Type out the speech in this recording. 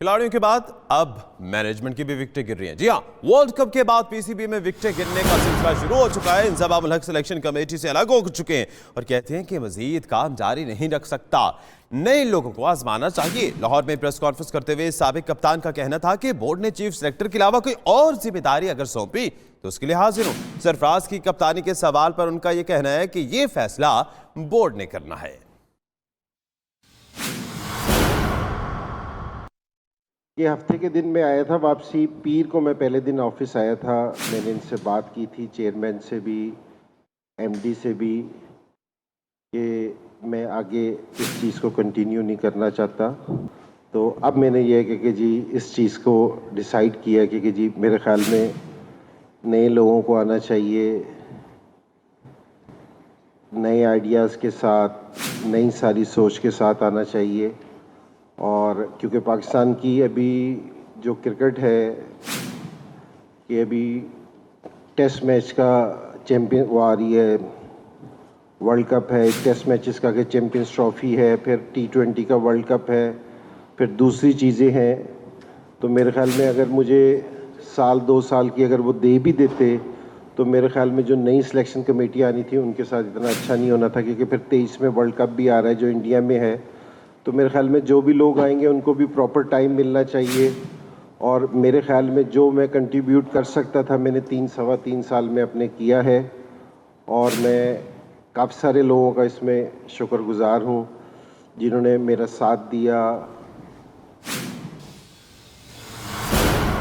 खिलाड़ियों के बाद अब मैनेजमेंट की भी विकेटें गिर रही हैं। जी हां, वर्ल्ड कप के बाद पीसीबी में विकेटें गिरने का सिलसिला शुरू हो चुका है। इंजमाम उल हक सिलेक्शन कमेटी से अलग हो चुके हैं और कहते हैं कि मजीद काम जारी नहीं रख सकता, नए लोगों को आजमाना चाहिए। लाहौर में प्रेस कॉन्फ्रेंस करते हुए साबिक कप्तान का कहना था कि बोर्ड ने चीफ सेलेक्टर के अलावा कोई और जिम्मेदारी अगर सौंपी तो उसके लिए हाजिर हूं। सरफराज की कप्तानी के सवाल पर उनका यह कहना है कि यह फैसला बोर्ड ने करना है। ये हफ्ते के दिन में आया था वापसी। पीर को मैं पहले दिन ऑफिस आया था, मैंने इनसे बात की थी, चेयरमैन से भी, एमडी से भी, कि मैं आगे इस चीज़ को कंटिन्यू नहीं करना चाहता। तो अब मैंने ये कहा कि जी इस चीज़ को डिसाइड किया कि जी मेरे ख्याल में नए लोगों को आना चाहिए, नए आइडियाज़ के साथ, नई सारी सोच के साथ आना चाहिए। और क्योंकि पाकिस्तान की अभी जो क्रिकेट है कि अभी टेस्ट मैच का चैम्पियन वो आ रही है, वर्ल्ड कप है, टेस्ट मैचेस का कि चैम्पियंस ट्रॉफी है, फिर T20 का वर्ल्ड कप है, फिर दूसरी चीज़ें हैं। तो मेरे ख्याल में अगर मुझे साल 2 साल की अगर वो दे भी देते तो मेरे ख्याल में जो नई सिलेक्शन कमेटी आनी थी उनके साथ इतना अच्छा नहीं होना था, क्योंकि फिर 23 में वर्ल्ड कप भी आ रहा है जो इंडिया में है। तो मेरे ख्याल में जो भी लोग आएंगे उनको भी प्रॉपर टाइम मिलना चाहिए। और मेरे ख्याल में जो मैं कंट्रीब्यूट कर सकता था मैंने 3-3.25 साल में अपने किया है, और मैं काफ़ी सारे लोगों का इसमें शुक्रगुज़ार हूँ जिन्होंने मेरा साथ दिया,